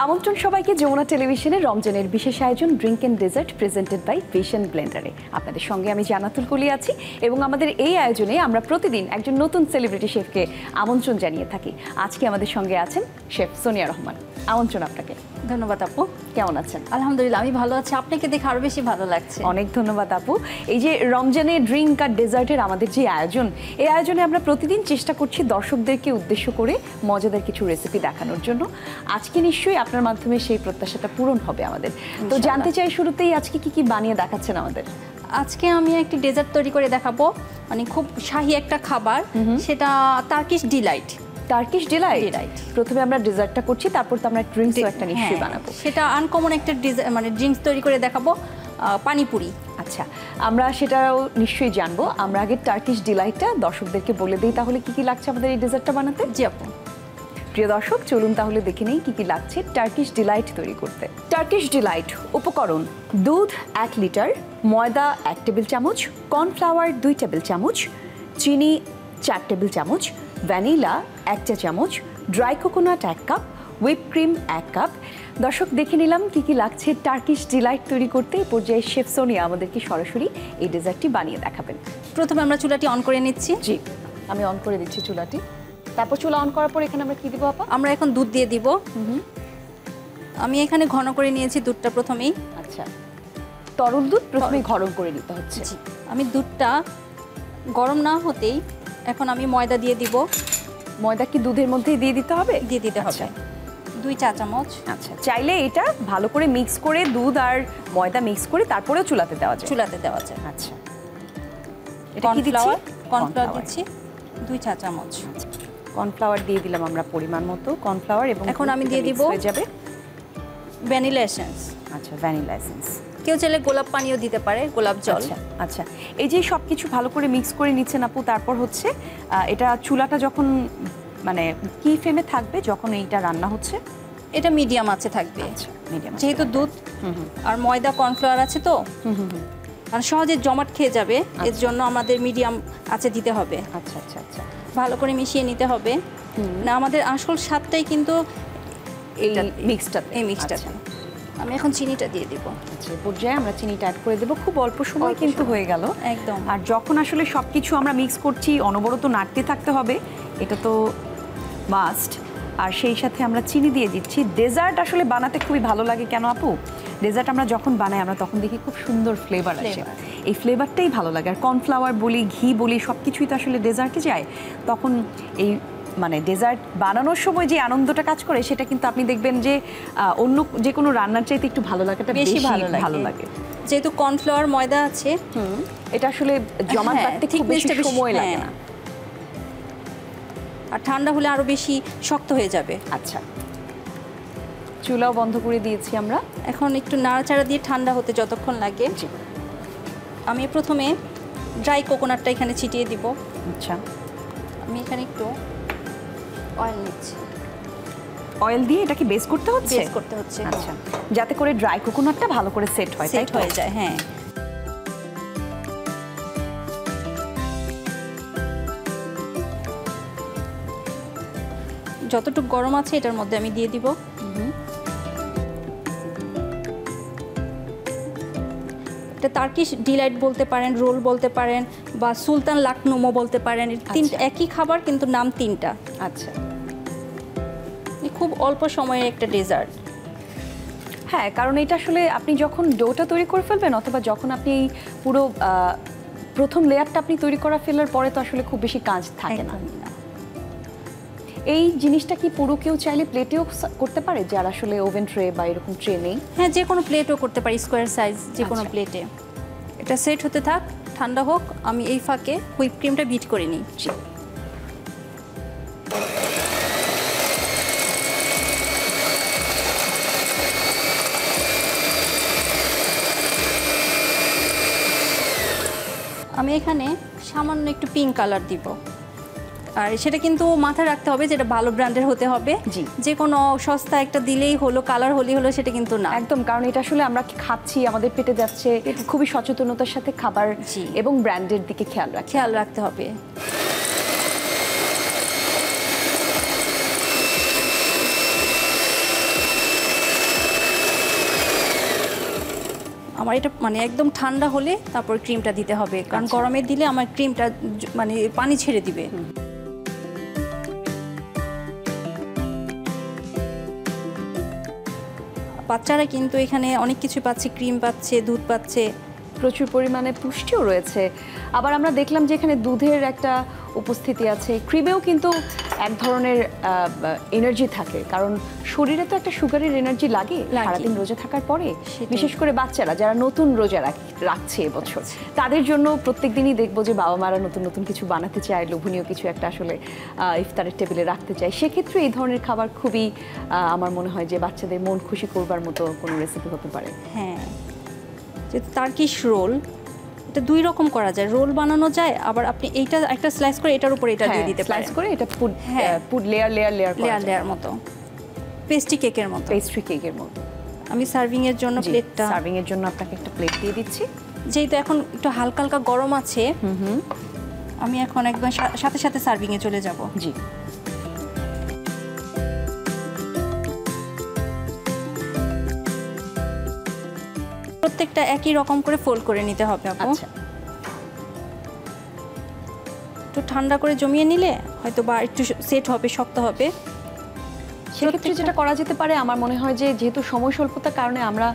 আমন্ত্রণ সবাইকে যমুনা টেলিভিশনের রমজানের বিশেষ আয়োজন drink and dessert presented by Vision ব্লেন্ডারে। আপনাদের সঙ্গে আমি জান্নাতুল কলি আছি এবং আমাদের এই আয়োজনে আমরা প্রতিদিন একজন নতুন সেলিব্রিটি শেফকে আমন্ত্রণ জানিয়ে থাকি। আজকে আমাদের সঙ্গে আছেন শেফ সোনিয়া রহমান। আমন্ত্রণ আপনাকে। ধন্যবাদ আপু। কেমন আছেন? আলহামদুলিল্লাহ, আমি ভালো আছি। আপনাকে দেখে আরো বেশি ভালো লাগছে। অনেক ধন্যবাদ আপু। এই যে রমজানে ড্রিঙ্ক আর ডেজার্টের আমাদের যে আয়োজন, এই আয়োজনে আমরা প্রতিদিন চেষ্টা করছি দর্শকদেরকে উদ্দেশ্য করে মজাদার কিছু রেসিপি দেখানোর জন্য। আজকে নিশ্চয়ই আপনার মাধ্যমে সেই প্রত্যাশাটা পূরণ হবে আমাদের। তো জানতে চাই শুরুতেই আজকে কি কি বানিয়ে দেখাচ্ছেন আমাদের? আজকে আমি একটি ডেজার্ট তৈরি করে দেখাবো, মানে খুব শাহী একটা খাবার, সেটা টার্কিশ ডিলাইট। Turkish Deloitte. প্রথমে আমরা ডেজার্টটা করছি, তারপর তো আমরা ড্রিঙ্কসও একটা নিশ্চয়ই বানাবো। সেটা আনকমন একটা মানে ড্রিঙ্কস তৈরি করে দেখাবো, পানিপুরি। আচ্ছা, আমরা সেটাও নিশ্চয়ই জানবো। আমরা আগে টার্কিশ ডিলাইটটা দর্শকদেরকে বলে দিই তাহলে কি কি লাগছে আমাদের এই ডেজার্টটা বানাতে। জি আপু। প্রিয় দর্শক, চলুন তাহলে দেখে নেই কি কি লাগছে টার্কিশ ডিলাইট তৈরি করতে। টার্কিশ ডিলাইট উপকরণ: দুধ 1 লিটার, ময়দা 1 টেবিল চামচ, কর্নফ্লাওয়ার 2 টেবিল চামচ, চিনি 4 টেবিল চামচ, ভ্যানিলা 1 চা চামচ, dry coconut 1 cup, whip cream 1 cup. দর্শক, দেখে নিলাম কি কি লাগছে টার্কিশ ডিলাইট তৈরি করতে। এই পর্যায়ে শেফ সোনিয়া আমাদেরকে সরাসরি এই ডেজার্টটি বানিয়ে দেখাবেন। প্রথমে আমরা চুলাটি অন করে নিচ্ছি। জি, আমি অন করে দিচ্ছি চুলাটি। তারপর চুলা অন করার পর এখানে আমরা কি দিব আপা? আমরা এখন দুধ দিয়ে দিব। আমি এখানে ঘন করে নিয়েছি দুধটা প্রথমেই। আচ্ছা, তরল দুধ প্রথমেই গরম করে নিতে হচ্ছে। জি, আমি দুধটা গরম না হতেই এখন আমি ময়দা দিয়ে দিব। ময়দা কি দুধের মধ্যেই দিয়ে দিতে হবে? দিয়ে দিতে হবে 2 চা চামচ। আচ্ছা, চাইলে এটা ভালো করে মিক্স করে দুধ আর ময়দা মিক্স করে তারপরেও চুলাতে দেওয়া যায়। চুলাতে দেওয়া যায়। আচ্ছা, এটা কি দিচ্ছি? কর্নফ্লাওয়ার দিচ্ছি 2 চা চামচ। কর্নফ্লাওয়ার দিয়ে দিলাম আমরা পরিমাণ মতো কর্নফ্লাওয়ার, এবং এখন আমি দিয়ে দিব হয়ে যাবে ভ্যানিলা এসেন্স। আচ্ছা, ভ্যানিলা এসেন্স। কেউ চাইলে গোলাপ পানিও দিতে পারে, গোলাপ জল। আচ্ছা, এই যে সব কিছু ভালো করে মিক্স করে নিচ্ছেন আপু, তারপর হচ্ছে এটা চুলাটা যখন মানে কি ফ্লেমে থাকবে যখন এইটা রান্না হচ্ছে? এটা মিডিয়াম আঁচে থাকবে। আচ্ছা, মিডিয়াম। যেহেতু দুধ আর ময়দা কর্নফ্লাওয়ার আছে তো মানে সহজে জমাট খেয়ে যাবে, এর জন্য আমাদের মিডিয়াম আঁচে দিতে হবে। আচ্ছা আচ্ছা আচ্ছা, ভালো করে মিশিয়ে নিতে হবে। না, আমাদের আসল স্বাদটাই কিন্তু এই মিক্সটাতে। আমি এখন চিনিটা দিয়ে দিব। আচ্ছা, পর্যায়ে আমরা চিনিটা অ্যাড করে দেবো। খুব অল্প সময় কিন্তু হয়ে গেল একদম। আর যখন আসলে সব কিছু আমরা মিক্স করছি অনবরত নাড়তে থাকতে হবে, এটা তো মাস্ট। আর সেই সাথে আমরা চিনি দিয়ে দিচ্ছি। ডেজার্ট আসলে বানাতে খুবই ভালো লাগে কেন আপু? ডেজার্ট আমরা যখন বানাই আমরা তখন দেখি খুব সুন্দর ফ্লেভার আসে, এই ফ্লেভারটাই ভালো লাগে। আর কর্নফ্লাওয়ার বলি, ঘি বলি, সব কিছুই তো আসলে ডেজার্টে যায়। তখন এই মানে ডেজার্ট বানানোর সময় যে আনন্দটা কাজ করে সেটা কিন্তু আপনি দেখবেন যে অন্য যে কোনো রান্নার চাইতে একটু ভালো লাগাটা বেশি ভালো লাগে। যেহেতু কর্নফ্লাওয়ার ময়দা আছে, এটা আসলে জমাট বাঁধতে খুব বেশি সময় লাগে না। আর ঠান্ডা হলে আরো বেশি শক্ত হয়ে যাবে। আচ্ছা, চুলাও বন্ধ করে দিয়েছি আমরা। এখন একটু নাড়াচাড়া দিয়ে ঠান্ডা হতে যতক্ষণ লাগে। আমি প্রথমে ড্রাই কোকোনাটটা এখানে ছিটিয়ে দিব। আচ্ছা, আমি এখানে একটু অয়েল নিচ্ছি। অয়েল দিয়ে এটাকে বেস করতে হচ্ছে? বেস করতে হচ্ছে। আচ্ছা, যাতে করে ড্রাই কোকোনাটটা ভালো করে সেট হয়ে যায়। হ্যাঁ, যতটুকু গরম আছে এটার মধ্যে আমি দিয়ে দিব। এটা টার্কিশ ডিলাইট বলতে পারেন, রোল বলতে পারেন, বা সুলতান লাকনুমো বলতে পারেন। একই খাবার কিন্তু নাম 3টা। আচ্ছা, খুব অল্প সময়ের একটা ডেজার্ট। হ্যাঁ, কারণ এটা আসলে আপনি যখন ডোটা তৈরি করে ফেলবেন অথবা যখন আপনি পুরো প্রথম লেয়ারটা আপনি তৈরি করা ফেলার পরে তো আসলে খুব বেশি কাজ থাকে না। এই জিনিসটা কি পুরো কেউ চাইলে প্লেটেও করতে পারে যার আসলে ওভেন ট্রে বা এরকম ট্রে নেই? হ্যাঁ, যে কোনো প্লেটও করতে পারি, স্কোয়ার সাইজ যে কোনো প্লেটে। এটা সেট হতে থাক, ঠান্ডা হোক। আমি এই ফাঁকে হুইপ ক্রিমটা বিট করে নিই। আমি এখানে সামান্য একটু পিঙ্ক কালার দিব। আর সেটা কিন্তু মাথায় রাখতে হবে যেটা ভালো ব্র্যান্ডের হতে হবে। যে কোনো সস্তা একটা দিলেই হলো, কালার হলেই হলো, সেটা কিন্তু না একদম। কারণ এটা আসলে আমরা খাচ্ছি, আমাদের পেটে যাচ্ছে, খুবই সচেতনতার সাথে খাবার এবং ব্র্যান্ডের দিকে খেয়াল রাখতে হবে। আমার এটা মানে একদম ঠান্ডা হলে তারপর ক্রিমটা দিতে হবে, কারণ আচ্ছা। গরমে দিলে আমার ক্রিমটা মানে পানি ছেড়ে দিবে। বাচ্চারা কিন্তু এখানে অনেক কিছু পাচ্ছে, ক্রিম পাচ্ছে, দুধ পাচ্ছে, প্রচুর পরিমাণে পুষ্টিও রয়েছে। আবার আমরা দেখলাম যে এখানে দুধের একটা উপস্থিতি আছে, ক্রিমেও কিন্তু এক ধরনের এনার্জি থাকে, কারণ শরীরে তো একটা সুগারের এনার্জি লাগে সারাদিন রোজা থাকার পরে। বিশেষ করে বাচ্চারা যারা নতুন রোজা রাখছে এবছর, তাদের জন্য প্রত্যেক দিনই দেখবো যে বাবা মারা নতুন নতুন কিছু বানাতে চায়, লোভনীয় কিছু একটা আসলে ইফতারের টেবিলে রাখতে চায়। সেক্ষেত্রে এই ধরনের খাবার খুবই আমার মনে হয় যে বাচ্চাদের মন খুশি করবার মতো কোনো রেসিপি হতে পারে। হ্যাঁ, যেহেতু টার্কিশ রোল, এটা দুই রকম করা যায়, রোল বানানো যায়, আবার আপনি এইটা একটা স্লাইস করে এটার উপরে এটা দিয়ে দিতে পারেন, স্লাইস করে এটা পুড layer layer layer layer layer মতো, পেস্ট্রি কেকের মতো, পেস্ট্রি কেকের মতো। আমি সার্ভিং এর জন্য প্লেটটা, সার্ভিং এর জন্য আপনাকে একটা প্লেট দিয়ে দিচ্ছি। যেহেতু এখন একটু হালকা হালকা গরম আছে, আমি এখন একদম সাথে সাথে সার্ভিং এ চলে যাব। জি, প্রত্যেকটা একই রকম করে ফোল্ড করে নিতে হবে আপু। আচ্ছা, একটু ঠান্ডা করে জমিয়ে নিলে হয়তো বা একটু সেট হবে, শক্ত হবে। সেক্ষেত্রে যেটা করা যেতে পারে আমার মনে হয় যে যেহেতু সময় স্বল্পতার কারণে আমরা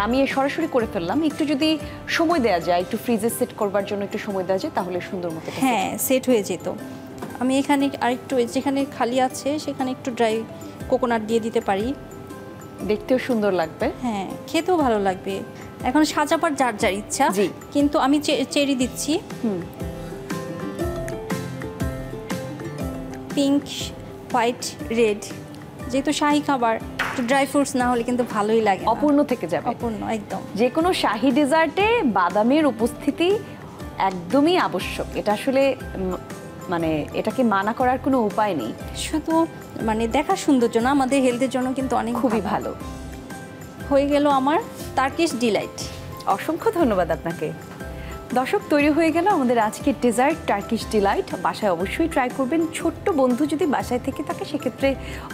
নামিয়ে সরাসরি করে ফেললাম, একটু যদি সময় দেওয়া যায়, একটু ফ্রিজে সেট করবার জন্য একটু সময় দেওয়া যায়, তাহলে সুন্দর মতো হ্যাঁ সেট হয়ে যেত। আমি এখানে আরেকটু যেখানে খালি আছে সেখানে একটু ড্রাই কোকোনাট দিয়ে দিতে পারি, দেখতেও সুন্দর লাগবে। হ্যাঁ, খেতেও ভালো লাগবে। এখন সাজাবার যার যার ইচ্ছা, কিন্তু আমি চেরি দিচ্ছি, পিঙ্ক, হোয়াইট, রেড, যেহেতু শাহী খাবার, একটু ড্রাই ফ্রুটস না হলে কিন্তু ভালোই লাগে, অপূর্ণ থেকে যাবে। অপূর্ণ একদম। যে কোনো শাহী ডেজার্টে বাদামের উপস্থিতি একদমই আবশ্যক। এটা আসলে মানে এটাকে মানা করার কোনো উপায় নেই, শুধু মানে দেখার সৌন্দর্য না, আমাদের হেলথের জন্য কিন্তু অনেক খুবই ভালো। হয়ে গেল আমার টার্কিশ ডিলাইট। অসংখ্য ধন্যবাদ আপনাকে। দর্শক, তৈরি হয়ে গেল আমাদের আজকের ডেজার্ট টার্কিশ ডিলাইট। বাসায় অবশ্যই ট্রাই করবেন। ছোট্ট বন্ধু যদি বাসায় থেকে থাকে সেক্ষেত্রে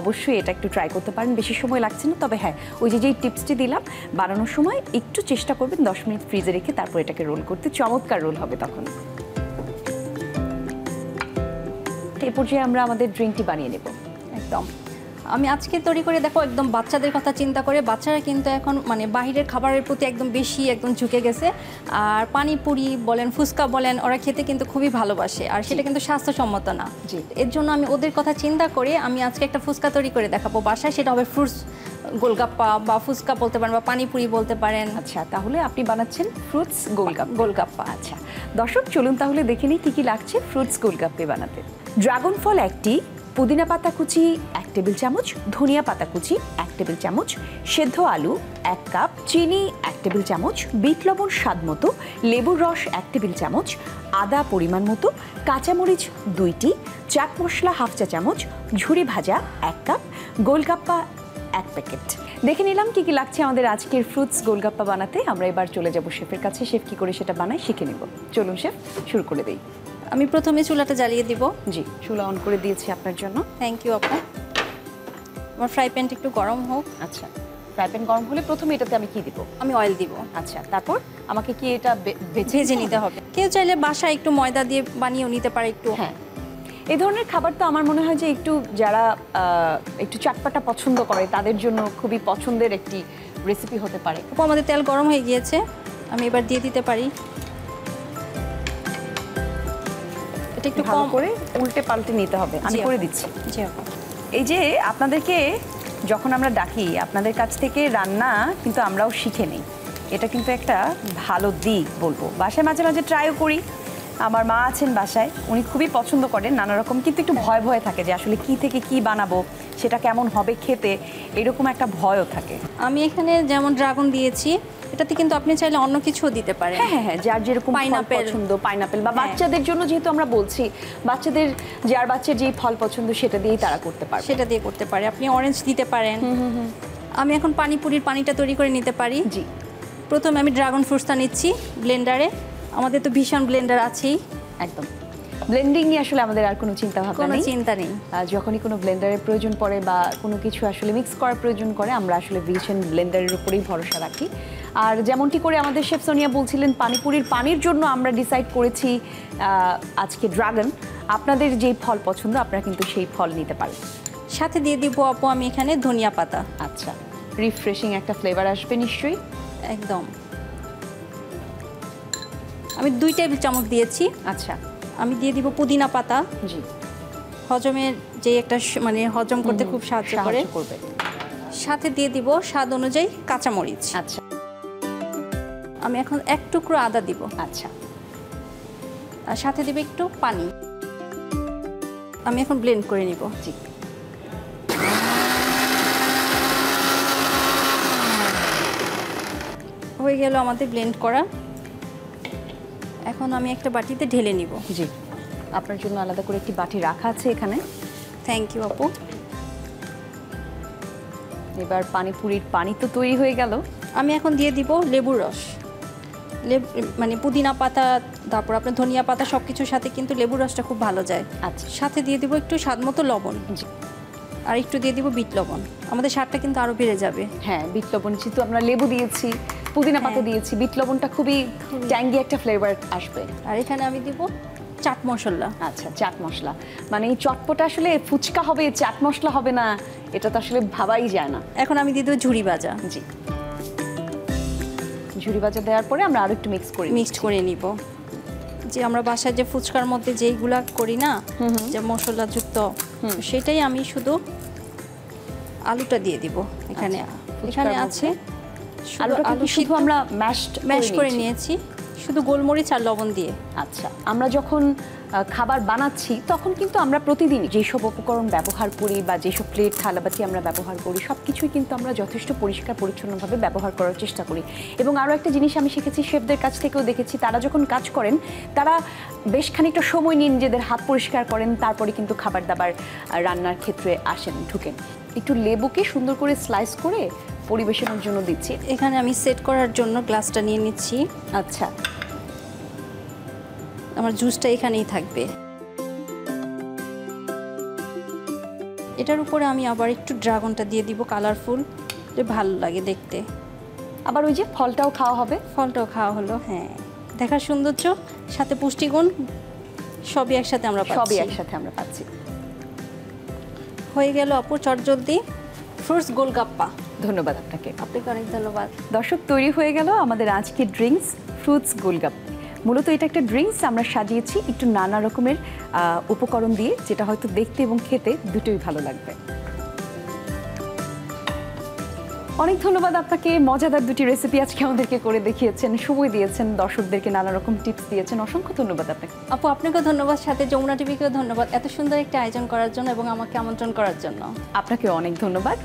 অবশ্যই এটা একটু ট্রাই করতে পারেন, বেশি সময় লাগছে না। তবে হ্যাঁ, ওই যেই টিপসটি দিলাম, বানানোর সময় একটু চেষ্টা করবেন 10 মিনিট ফ্রিজে রেখে তারপর এটাকে রোল করতে, চমৎকার রোল হবে তখন। এই পর্যায়ে আমরা আমাদের ড্রিঙ্কটি বানিয়ে নেব। একদম আমি আজকে তৈরি করে দেখো, একদম বাচ্চাদের কথা চিন্তা করে। বাচ্চারা কিন্তু এখন মানে বাইরের খাবারের প্রতি একদম বেশি একদম ঝুঁকে গেছে, আর পানিপুরি বলেন, ফুচকা বলেন, ওরা খেতে কিন্তু খুবই ভালোবাসে, আর সেটা কিন্তু স্বাস্থ্যসম্মত না। এর জন্য আমি ওদের কথা চিন্তা করে আমি আজকে একটা ফুচকা তৈরি করে দেখাবো বাসায়। সেটা হবে ফ্রুটস গোলগাপ্পা বা ফুচকা বলতে পারেন, বা পানিপুরি বলতে পারেন। আচ্ছা, তাহলে আপনি বানাচ্ছেন ফ্রুটস গোলগাপ্পা। আচ্ছা দর্শক, চলুন তাহলে দেখে নিই কী কী লাগছে ফ্রুটস গোলগাপ্পে বানাতে। ড্রাগন ফল 1টি, পুদিনা পাতা কুচি 1 টেবিল চামচ, ধনিয়া পাতা কুচি 1 টেবিল চামচ, সেদ্ধ আলু 1 কাপ, চিনি 1 টেবিল চামচ, বিট লবণ স্বাদ মতো, লেবুর রস 1 টেবিল চামচ, আদা পরিমাণ মতো, কাঁচামরিচ 2টি, চাট মশলা 1/2 চা চামচ, ঝুরি ভাজা 1 কাপ, গোলগাপ্পা 1 প্যাকেট। দেখে নিলাম কি কি লাগছে আমাদের আজকের ফ্রুটস গোলগাপ্পা বানাতে। আমরা এবার চলে যাব শেফের কাছে, শেফ কি করে সেটা বানায় শিখে নেব। চলুন শেফ, শুরু করে দেই। আমি প্রথমে চুলাটা জ্বালিয়ে দিব। জি, চুলা অন করে দিয়েছি আপনার জন্য। থ্যাংক ইউ আপু। আমার ফ্রাই প্যানটা একটু গরম হোক। আচ্ছা, ফ্রাই প্যান গরম হলে প্রথমে এটাতে আমি কি দিব? আমি অয়েল দিব। আচ্ছা, তারপর আমাকে কি এটা ভেজে নিতে হবে? কেউ চাইলে বাসায় একটু ময়দা দিয়ে বানিয়েও নিতে পারে একটু। হ্যাঁ, এই ধরনের খাবার তো আমার মনে হয় যে একটু যারা একটু চাটপাটা পছন্দ করে তাদের জন্য খুবই পছন্দের একটি রেসিপি হতে পারে। আমাদের তেল গরম হয়ে গিয়েছে, আমি এবার দিয়ে দিতে পারি। এটা একটু ভালো কম করে উল্টে পাল্টে নিতে হবে। আমি করে দিচ্ছি। জি আপু। এই যে আপনাদেরকে যখন আমরা ডাকি, আপনাদের কাছ থেকে রান্না কিন্তু আমরাও শিখে নিই, এটা কিন্তু একটা ভালো দিক বলবো। বাসায় মাঝে মাঝে ট্রাইও করি। আমার মা আছেন বাসায়, উনি খুবই পছন্দ করেন নানা রকম, কিন্তু একটু ভয় ভয় থাকে যে আসলে কি থেকে কি বানাবো, সেটা কেমন হবে খেতে, এরকম একটা ভয়ও থাকে। আমি এখানে যেমন ড্রাগন দিয়েছি, এটাতে কিন্তু আপনি চাইলে অন্য কিছুও দিতে পারেন। হ্যাঁ হ্যাঁ, যার যেরকম পছন্দ, পাইনাপেল বা বাচ্চাদের জন্য যেহেতু আমরা বলছি, বাচ্চাদের যার বাচ্চার যেই ফল পছন্দ সেটা দিয়েই তারা করতে পারে, সেটা দিয়ে করতে পারে। আপনি অরেঞ্জ দিতে পারেন। আমি এখন পানিপুরির পানিটা তৈরি করে নিতে পারি। জি, প্রথমে আমি ড্রাগন ফ্রুটসটা নিচ্ছি ব্লেন্ডারে। আমাদের তো ভীষণ ব্লেন্ডার আছেই। একদম ব্লেন্ডিং নিয়ে আসলে আমাদের আর কোনো চিন্তা ভাবনা কোনো নেই। চিন্তা নেই। যখনই কোনো ব্লেন্ডারের প্রয়োজন পড়ে বা কোনো কিছু আসলে মিক্স করার প্রয়োজন করে আমরা আসলে ভিশন ব্লেন্ডারের উপরেই ভরসা রাখি। আর যেমনটি করে আমাদের শেফ সোনিয়া বলছিলেন পানিপুরির পানির জন্য আমরা ডিসাইড করেছি আজকে ড্রাগন। আপনাদের যেই ফল পছন্দ আপনারা কিন্তু সেই ফল নিতে পারেন। সাথে দিয়ে দিব আপু আমি এখানে ধনিয়া পাতা। আচ্ছা, রিফ্রেশিং একটা ফ্লেভার আসবে নিশ্চয়ই। একদম। আমি 2 টেবিল চামচ দিয়েছি। আচ্ছা, আমি দিয়ে দিব পুদিনা পাতা। জি, হজমের যে একটা মানে হজম করতে খুব সাহায্য করে। সাথে দিয়ে দিব স্বাদ অনুযায়ী কাঁচামরিচ। আচ্ছা, আমি এখন 1 টুকরো আদা দিব। আচ্ছা, আর সাথে দিব একটু পানি। আমি এখন ব্লেন্ড করে নিব। জি, হয়ে গেল আমাদের ব্লেন্ড করা। এখন আমি একটা বাটিতে ঢেলে নিব। জি, আপনার জন্য আলাদা করে একটি বাটি রাখা আছে এখানে। থ্যাংক ইউ আপু। এবার পানিপুরির পানি তো তৈরি হয়ে গেল। আমি এখন দিয়ে দিব লেবুর রস। মানে পুদিনা পাতা, তারপর আপনার ধনিয়া পাতা সব কিছুর সাথে কিন্তু লেবুর রসটা খুব ভালো যায়। আচ্ছা, সাথে দিয়ে দিব একটু স্বাদ মতো লবণ। জি, আর একটু দিয়ে দিব বিট লবণ। আমাদের স্বাদটা কিন্তু আরও বেড়ে যাবে। হ্যাঁ, বিট লবণ যেহেতু আমরা লেবু দিয়েছি, পুদিনা পাতা দিয়েছি, বিট লবণটা খুবই ট্যাঙ্গি একটা ফ্লেভার আসবে। আর এখানে আমি দিব চাট মশলা। আচ্ছা, চাট মশলা। মানে এই চটপটা আসলে ফুচকা হবে, চাট মশলা হবে না, এটা তো আসলে ভাবাই যায় না। এখন আমি দিয়ে দেবো ঝুরি ভাজা। জি, ঝুরি ভাজা দেওয়ার পরে আমরা আরো একটু মিক্সড করে নিব। যে আমরা বাসায় যে ফুচকার মধ্যে যেইগুলা করি না, যে মশলাযুক্ত, সেটাই আমি শুধু আলুটা দিয়ে দিব এখানে। এখানে আছে আলুটা শুধু আমরা ম্যাশ করে নিয়েছি, শুধু গোলমরিচ আর লবণ দিয়ে। আচ্ছা, আমরা যখন খাবার বানাচ্ছি তখন কিন্তু আমরা প্রতিদিন যেসব উপকরণ ব্যবহার করি বা যেসব প্লেট থালাবাটি আমরা ব্যবহার করি সব কিছুই কিন্তু আমরা যথেষ্ট পরিষ্কার পরিচ্ছন্নভাবে ব্যবহার করার চেষ্টা করি। এবং আরও একটা জিনিস আমি শিখেছি, শেফদের কাছ থেকেও দেখেছি, তারা যখন কাজ করেন তারা বেশ খানিকটা সময় নিয়ে নিজেদের হাত পরিষ্কার করেন, তারপরে কিন্তু খাবার দাবার রান্নার ক্ষেত্রে ঢুকেন। একটু লেবুকে সুন্দর করে স্লাইস করে পরিবেশনের জন্য দিচ্ছি। এখানে আমি সেট করার জন্য গ্লাসটা নিয়ে নিচ্ছি। আচ্ছা, আমার জুসটা এখানেই থাকবে। এটার উপরে আমি আবার একটু ড্রাগনটা দিয়ে দিব, কালারফুল, ভালো লাগে দেখতে। আবার ওই যে ফলটাও খাওয়া হবে। ফলটাও খাওয়া হলো। হ্যাঁ, দেখার সৌন্দর্য সাথে পুষ্টিগুণ সবই একসাথে আমরা পাচ্ছি। হয়ে গেল আপু চটজলদি ফ্রুটস গোলগাপ্পা। ধন্যবাদ আপনাকে। আপনাকে অনেক ধন্যবাদ। দর্শক, তৈরি হয়ে গেল আমাদের আজকের ড্রিঙ্কস ফ্রুটস গোলগাপ্পা। মূলত এটা একটা ড্রিঙ্কস আমরা সাজিয়েছি একটু নানা রকমের উপকরণ দিয়ে, যেটা হয়তো দেখতে এবং খেতে দুটোই ভালো লাগবে। অনেক ধন্যবাদ আপনাকে। মজাদার দুটি রেসিপি আজকে আমাদেরকে করে দেখিয়েছেন, সময় দিয়েছেন, দর্শকদেরকে নানা রকম টিপস দিয়েছেন। অসংখ্য ধন্যবাদ আপনাকে। আপু আপনাকেও ধন্যবাদ, সাথে যমুনা টিভিকেও ধন্যবাদ এত সুন্দর একটা আয়োজন করার জন্য এবং আমাকে আমন্ত্রণ করার জন্য। আপনাকে অনেক ধন্যবাদ।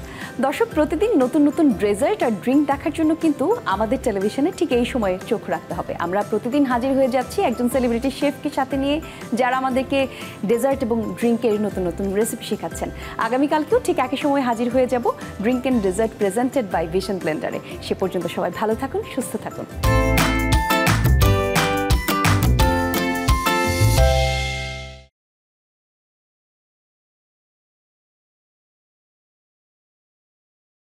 দর্শক, প্রতিদিন নতুন নতুন ডেজার্ট আর ড্রিঙ্ক দেখার জন্য কিন্তু আমাদের টেলিভিশনে ঠিক এই সময়ে চোখ রাখতে হবে। আমরা প্রতিদিন হাজির হয়ে যাচ্ছি একজন সেলিব্রিটি শেফকে সাথে নিয়ে, যারা আমাদেরকে ডেজার্ট এবং ড্রিঙ্কের নতুন নতুন রেসিপি শেখাচ্ছেন। আগামীকালকেও ঠিক একই সময় হাজির হয়ে যাব drink and dessert presented by Vision ব্লেন্ডারে। সে পর্যন্ত সবাই ভালো থাকুন, সুস্থ থাকুন।